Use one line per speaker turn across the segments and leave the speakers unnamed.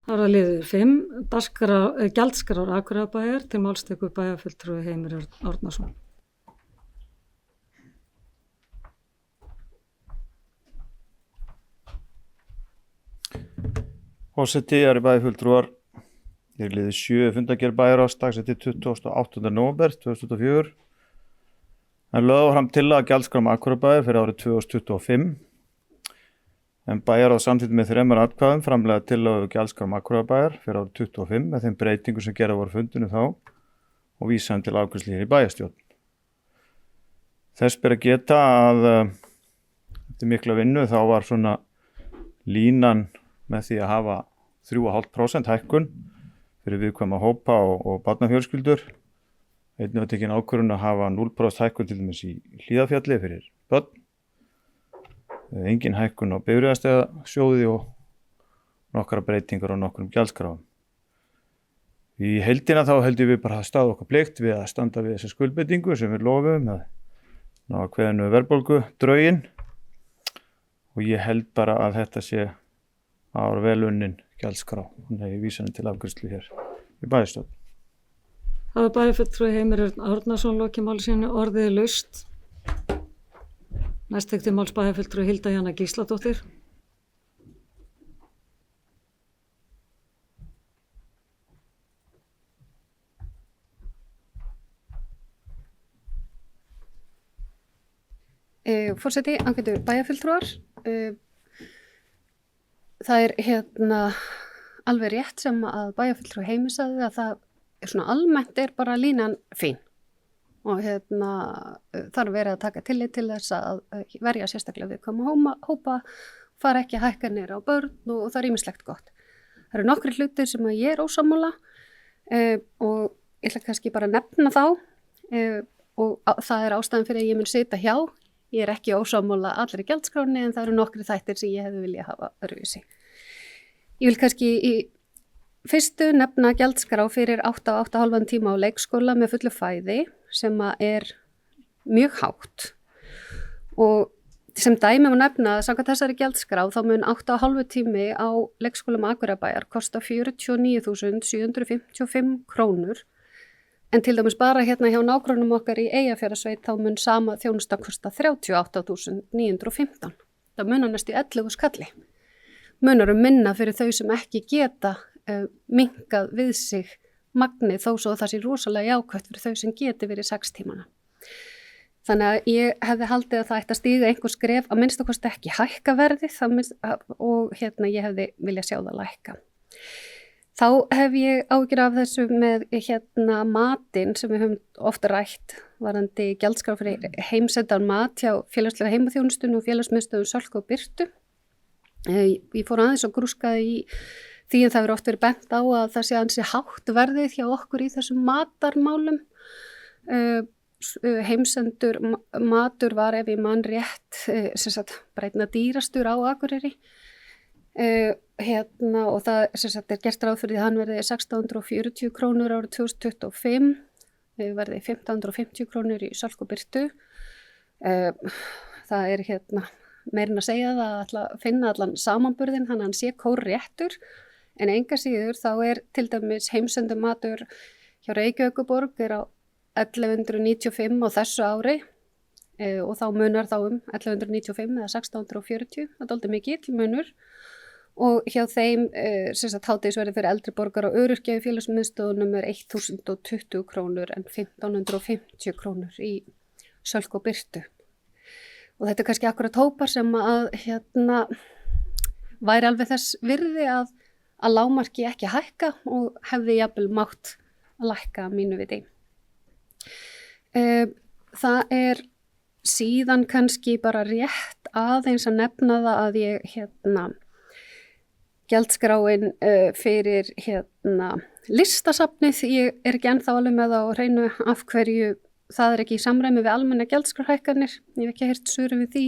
Það var liður 5, gjaldskrár Akureyrarbæjar, til máls tekur bæjarfulltrúi Heimir Örn Árnason.
Forseti, bæjarfulltrúar, ég liði 7 fundargerð bæjarráðs dagsettir 28. nóvember 2004. En lögð var fram tillaga gjaldskrám Akureyrarbæjar fyrir árið 2025. En bæjarráð samþykkti með 3 atkvæðum framlega tillögu gjaldskrám Akureyrarbæjar fyrir árið 2025 með þeim breytingum sem gerðar voru fundinu þá og vísaði til afgreiðslu hér í bæjarstjórn. Þess ber að geta að eftir mikla vinnu þá var svona línan með því að hafa 3,5% hækkun fyrir viðkvæma hópa og barnafjölskyldur. Einnig var tekin ákvörðun að hafa 0% hækkun til dæmis í Hlíðarfjalli fyrir börn. Engin hækkun á bifreiðasjóði og nokkra breytingar á nokkrum gjaldskráum. Í heildina þá heldum við bara að staða okkar plikt við að standa við þessa skuldbindingu sem við lofum að ná að kveðinu verðbólgu drauginn og ég held bara að þetta sé að vel unnin gjaldskrá. Þannig ég vísa henni til afgreiðslu hér í bæjarstjórn.
Það var bæjarfulltrúi Heimir Örn Árnason lokið máli sínu, orðið er laust. Næst tekur til máls bæjarfulltrúi Hilda Jana Gísladóttir.
Forseti, ágætu bæjarfulltrúar. Það er alveg rétt sem að bæjarfulltrúi Heimir sagði að það er svona almennt er bara línan fín. Og þarf verið að taka tillit til þess að verja sérstaklega viðkvæma hópa, fara ekki hækkanir á börn og það er ýmislegt gott. Það eru nokkrir hlutir sem að ég er ósammála og ég ætla kannski bara að nefna þá og það er ástæðan fyrir að ég mun sitja hjá. Ég er ekki ósammála allri gjaldskráni en það eru nokkrir þættir sem ég hefði viljað hafa öðruvísi. Ég vil kannski í fyrstu nefna gjaldskrá fyrir 8,5 tíma á leikskóla með fullu fæði sem er mjög hátt og sem dæmi má nefna að samkvæmt þessari gjaldskrá þá mun 8,5 tími á leikskólum Akureyrarbæjar kosta 49.755 krónur en til dæmis bara hjá nágrönnum okkar í Eyjafjarðarsveit þá mun sama þjónusta kosta 38.915. Það munar næstu 11 skalli. Munar minna fyrir þau sem ekki geta minnkað við sig magnið þó svo það sé rosalega jákvætt fyrir þau sem geti verið 6 tímana. Þannig að ég hefði haldið að það ætti að stíga einhver skref að minnst okkur ekki hækka verðið og ég hefði viljað sjá það lækka. Þá hef ég áhyggjur af þessu með matinn sem við höfum ofta rætt varðandi gjaldskrá fyrir heimsendan mat hjá félagslega heimaþjónustunni og félagsmiðstöðum Sölku og Birtu. Ég fór aðeins og grúskaði í því að það verður oft verið bent á að það sé ansi hátt verðið hjá okkur í þessum matarmálum. Heimsendur matur var ef ég man rétt bara einna dýrastur á Akureyri. Og það er gert ráð fyrir því að hann verði 1640 krónur árið 2025, verði 1550 krónur í Sölku og Birtu. Það er meirinn að segja það að finna allan samanburðin, hann sé kórréttur. En enga síður þá er til dæmis heimsendum matur hjá Reykjavíkurborg er á 1195 á þessu ári og þá munar þá 1195 eða 1640, það er dálítið mikill munur. Og hjá þeim hádegisverði fyrir eldri borgara og öryrkja í félagsmiðstöðunum er 1020 krónur en 1550 krónur í Sölku og Birtu. Og þetta er kannski akkurat hópar sem að væri alveg þess virði að lágmarki ekki hækka og hefði jafnvel mátt að lækka mínu viti. Það er síðan kannski bara rétt aðeins að nefna það að ég gjaldskráin fyrir listasafnið, ég er ekki ennþá alveg með það á hreinu af hverju það er ekki í samræmi við almenna gjaldskrárhækkanir, ég hef ekki heyrt svöru við því,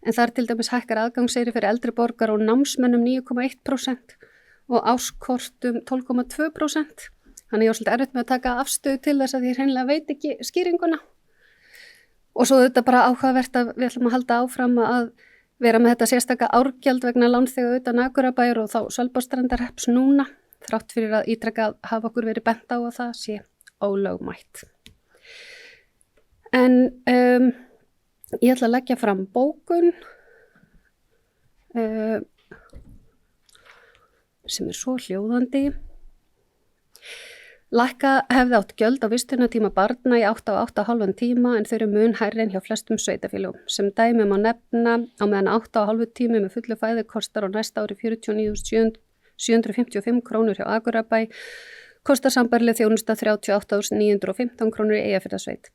en það er til dæmis hækkar aðgangseyri fyrir eldri borgar og námsmönnum 9,1% og áskortum 12,2%. Þannig ég var svolítið erfitt með að taka afstöðu til þess að ég hreinlega veit ekki skýringuna. Og svo þetta bara áhugavert að við ætlum að halda áfram að vera með þetta sérstaka árgjald vegna lánþega utan Akureyrarbæjar og þá Sölvbástrandarhrepps núna, þrátt fyrir að ítrekað hafa okkur verið bent á að það sé ólögmætt. En ég ætla að leggja fram bókun sem svo hljóðandi. Lækka hefði átt gjöld á vistunartíma barna í 8 og 8,5 tíma en þau eru mun hærri en hjá flestum sveitarfélögum. Sem dæmi má nefna á meðan 8,5 tími með fullu fæði kostar á næsta ári 49.755 krónur hjá Akureyrarbæ, kostar sambærileg þjónusta 38.915 krónur í Eyjafjarðarsveit.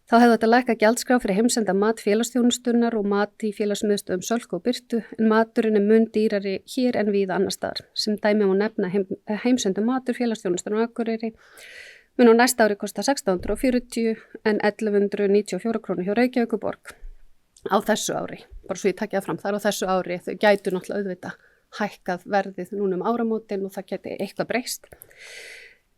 Þá hefði þetta lækka gjaldskrá fyrir heimsenda mat félagsþjónustunnar og mat í félagsmiðstöðum Sölku og Birtu en maturinn er mun dýrari hér en víða annar staðar. Sem dæmi má nefna heimsendu matur félagsþjónustunnar á Akureyri mun á næsta ári kosta 1.640 en 1.194 krónur hjá Reykjavíkurborg á þessu ári. Bara svo ég takja það fram, það á þessu ári, þau gætu náttúrulega auðvitað hækkað verðið núna áramótin og það geti eitthvað breyst.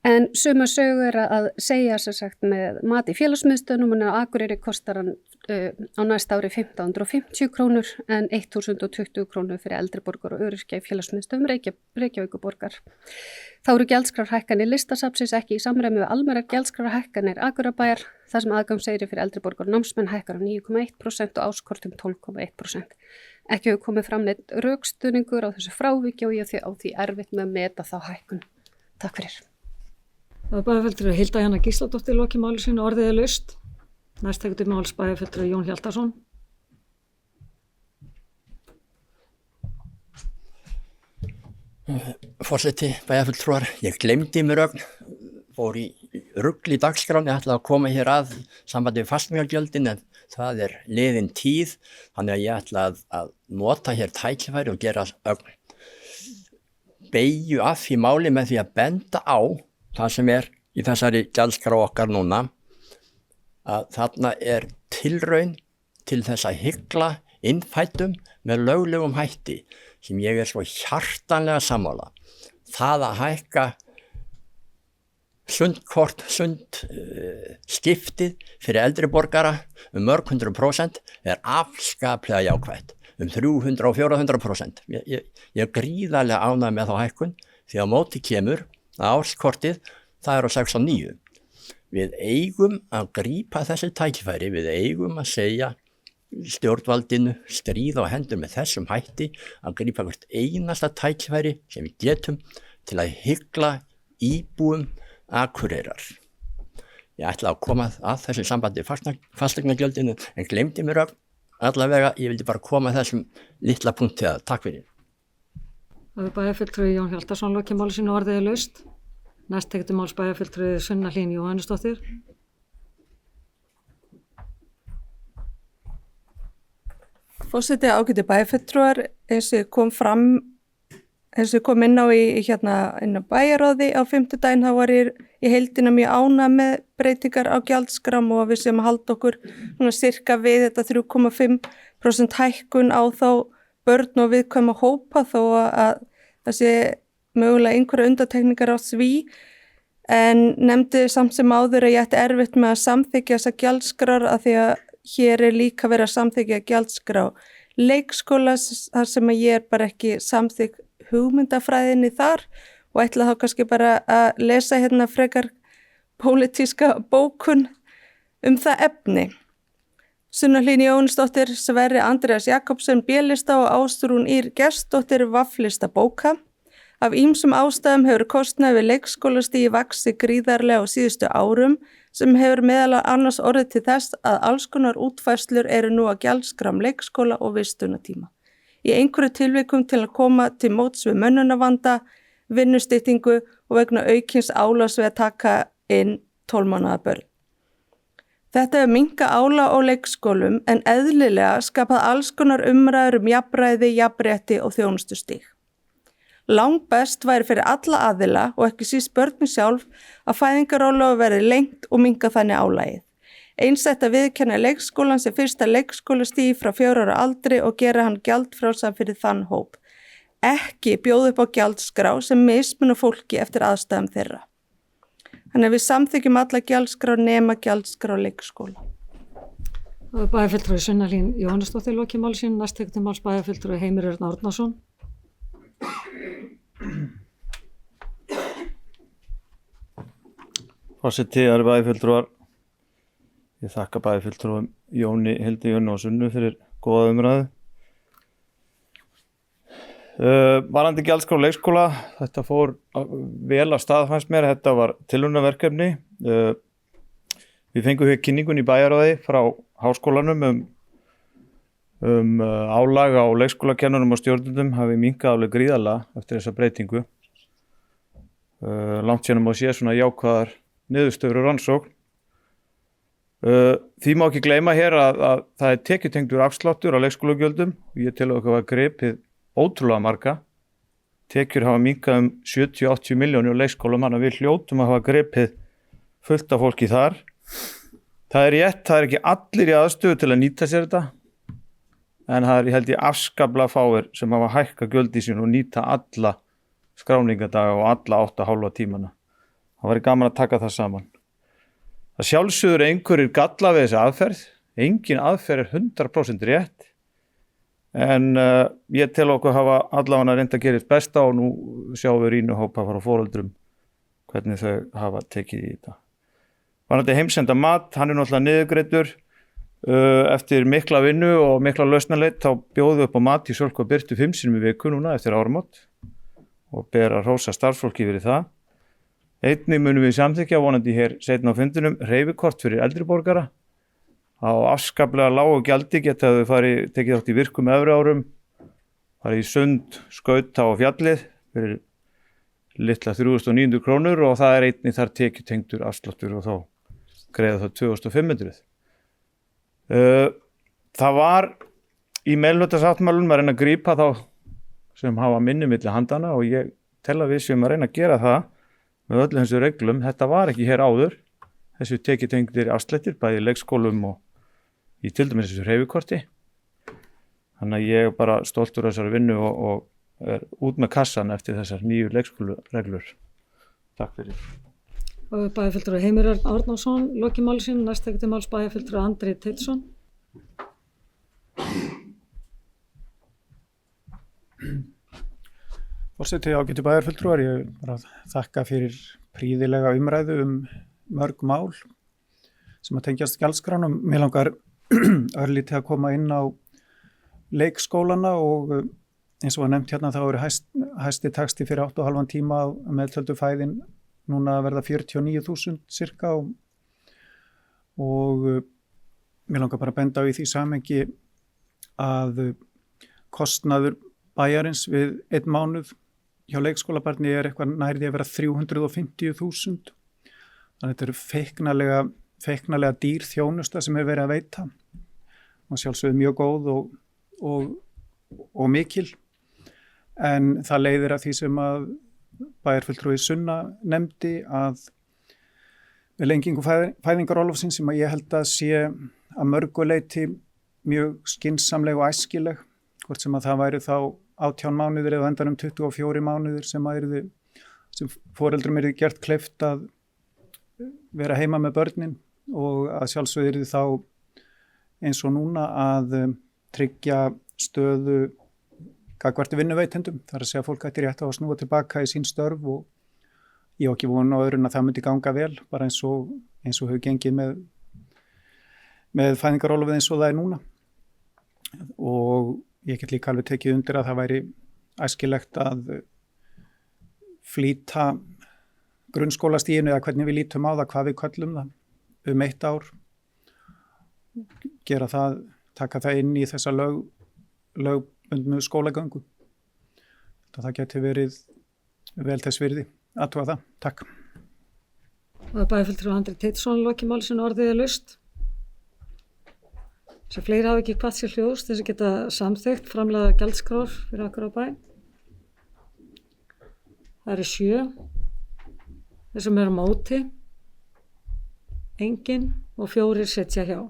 En sömu sögu að segja sem sagt með mat í félagsmiðstöðunum en á Akureyri kostar hann á næsta ári 1.550 krónur en 1.020 krónur fyrir eldri borgar og öryrkja í félagsmiðstöðum Reykjavíkurborgar. Þá eru gjaldskrárhækkanir Listasafnsins ekki í samræmi við almennar gjaldskrárhækkanir Akureyrarbæjar, þar sem aðgangseyri fyrir eldri borgar og námsmenn hækkar á 9,1% og áskortum 12,1%. Ekki hefur komið fram neitt rökstuðningur á þessu fráviki og ég á því erfitt með að meta þá hækkun. Takk fyrir.
Það bæjarfulltrúi Hilda Jana Gísladóttir loki máli sínu, orðið laust. Næst tekur til máls bæjarfulltrúi Jón Hjaltason.
Forseti, bæjarfulltrúar, ég gleymdi mér ögn, fór í rugl í dagskráni, ætlaði að koma hér að sambandi við fasteignagjöldin en það liðin tíð, þannig að ég ætla að nota hér tækifæri og gera ögn beygju af því máli með því að benda á það sem í þessari gjaldskrá okkar núna, að þarna tilraun til þess að hygla innfættum með löglegum hætti sem ég svo hjartanlega sammála. Það að hækka skiptið fyrir eldri borgara mörg 100% afskaplega jákvætt, 300 og 400%. Ég gríðarlega ánægð með þá hækkun því að móti kemur að árskortið það á 6 og 9. Við eigum að grípa þessi tækifæri, við eigum að segja stjórnvaldinu stríða á hendur með þessum hætti að grípa hvert einasta tækifæri sem við getum til að hygla íbúum Akureyrar. Ég ætla að koma að þessu sambandi fasteignagjöldinu en gleymdi mér allavega, ég vildi bara koma þessum litla punkti að. Takk fyrir.
Það bæjarfulltrúi Jón Hjaltason loki máli sínu, orðið laust. Næst tekur til máls bæjarfulltrúi Sunna Hlín Jóhannesdóttir.
Forseti, ágæti bæjarfulltrúar, eins og kom inn á inn á bæjarráði á 5. daginn, þá var ég í heildina mjög ánægð með breytingar á gjaldskrám og við sem halda okkur sirka við þetta 3,5% hækkun á þá börn og viðkvæma hópa þó að það sé mögulega einhverja undantekningar á því, en nefndi samt sem áður að ég ætti erfitt með að samþykkja þessa gjaldskrár af því að hér líka verið að samþykkja gjaldskrá leikskóla þar sem að ég bara ekki samþykk hugmyndafræðinni þar og ætla þá kannski bara að lesa frekar pólitíska bókun það efni. Sunna Hlín Jóhannesdóttir, Sverrir Andreas Jakobsen B-lista og Ástrún Ýr Gestsdóttir V-lista bóka. Af ýmsum ástæðum hefur kostnaður við leikskólastigi vaxið gríðarlega á síðustu árum sem hefur meðal annars orðið til þess að alls konar útfærslur eru nú að gjaldskrám leikskóla og vistunatíma. Í einhverju tilvikum til að koma til móts við mönnunarvanda, vinnustyttingu og vegna aukins álags við að taka inn 12 mánaða börn. Þetta hefur minnkað álag á leikskólum en eðlilega skapað alls konar umræður jafnræði, jafnrétti og þjónustustig. Langbest væri fyrir alla aðila og ekki síst börnin sjálf að fæðingarorlof verði lengt og minnka þannig álagið. Eins ætti að viðurkenna leikskólan sem fyrsta leikskólastigi frá 4 ára aldri og gera hann gjaldfrjálsan fyrir þann hóp. Ekki bjóða upp á gjaldskrá sem mismunar fólki eftir aðstæðum þeirra. Þannig að við samþykjum alla gjaldskrá nema gjaldskrá leikskóla.
Bæjarfulltrúi Sunna-Hlín Jóhannesdóttir lokið máli sínu. Næst tekur til máls bæjarfulltrúi Heimir Örn Árnason.
Forseti, það eru bæjarfulltrúar. Ég þakka bæjarfulltrúum Jóni, Hildi, Jónu og Sunnu fyrir góða umræðu. Varandi gjaldskrá leikskóla, þetta fór vel af stað fannst mér, þetta var tilraunaverkefni. Við fengum hér kynningun í bæjarráði frá háskólanum álag á leikskólakennurum og stjórnendum hafi minnkað alveg gríðarlega eftir þessa breytingu. Langt síðan má sé svona jákvæðar niðurstöður og rannsókn. Því má ekki gleyma hér að það er tekjutengdur afsláttur á leikskólagjöldum og ég tel okkur að gripið ótrúlega marga. Tekjur hafa minnkað 70-80 milljónir á leikskólum, þannig að við hljótum að hafa gripið fullt af fólki þar. Það er rétt, það er ekki allir í aðstöðu til að nýta sér þetta, en það er, ég held ég, afskaplega fáir sem hafa hækkað gjöld í sín og nýta alla skráningadaga og alla 8,5 tímana. Það væri gaman að taka það saman. Það sjálfsögur einhverjir galla við þessi aðferð, engin aðferð er 100% rétt, en ég tel okkur hafa allavega reynda að gera þess besta og nú sjáum við rýnuhópa frá foreldrum hvernig þau hafa tekið í þetta. Varðandi heimsenda mat, hann er náttúrulega niðurgreiddur. Eftir mikla vinnu og mikla lausnarleit þá bjóðum við upp á mat í Sölku og Birtu 5 sinnum í viku núna eftir áramót og ber að hrósa starfsfólki fyrir það. Einnig munum við samþykkja vonandi hér seinna á fundinum hreyfikort fyrir eldri borgara. Á afskaplega lágu gjaldi geta þau tekið þátt í virkum efri árum, farið í sund, skauta og fjallið fyrir litla 3.900 krónur og það er einnig þar tekjutengdur afsláttur og þá greiða það 2.500. Það var í meirihlutasáttmálunum að reyna að grípa þá sem hafa minni milli handana og ég tel að við séum að reyna að gera það með öllu þessu reglum. Þetta var ekki hér áður, þessu tekjutengdir afslættir, bæði í leikskólum og í til dæmis þessu hreyfikorti. Þannig að ég er bara stoltur af þessari vinnu og er út með kassan eftir þessar nýju leikskólareglur. Takk fyrir.
Bæjarfulltrúi Heimir Örn Árnason lokið máli sínu. Næst tekur til máls bæjarfulltrúi Andri Teitsson.
Forseti, ágætu bæjarfulltrúar, ég bara þakka fyrir prýðilega umræðu mörg mál sem að tengjast gjaldskránum. Mér langar örlítið að koma inn á leikskólana og eins og var nefnt hérna þá eru hæsti taxti fyrir 8,5 tíma að meðtöldu fæðin núna að verða 49.000 cirka og mér langar bara að benda á í því samhengi að kostnaður bæjarins við 1 mánuð hjá leikskólabarni er eitthvað nærði að vera 350.000. Þannig að þetta eru feiknalega dýr þjónusta sem er verið að veita og sjálfsögðu mjög góð og mikil. En það leiðir að því sem að bæjarfulltrúi Sunna nefndi að með lengingu fæðingarorlofsins sem að ég held að sé að mörgu leyti mjög skynsamleg og æskileg, hvort sem að það væri þá 18 mánuðir eða endanum 24 mánuðir sem foreldrum yrði gert kleift að vera heima með börnin og að sjálfsögðu yrði þá eins og núna að tryggja stöðu gagnvart vinnuveitendum. Það er að segja að fólk ætti rétt á að snúa tilbaka í sín störf og ég á ekki von á öðru en að það myndi ganga vel, bara eins og hefur gengið með fæðingarorlofið eins og það er núna. Og ég get líka alveg tekið undir að það væri æskilegt að flýta grunnskólastiginu eða hvernig við lítum á það, hvað við köllum það 1 ár, gera það, taka það inn í þessa lögbundnu skólagöngu. Það geti verið vel þess virði. Athuga það. Takk.
Bæjarfulltrúi Andri Teitsson lokið máli sínu. Orðið er laust. Sem fleiri hafa ekki hvatt sér hljóðs þess að geta samþykkt framleiða gjaldskrár fyrir Akureyrarbæ. Það eru 7. Þeir sem eru á móti, enginn og 4 sitja hjá.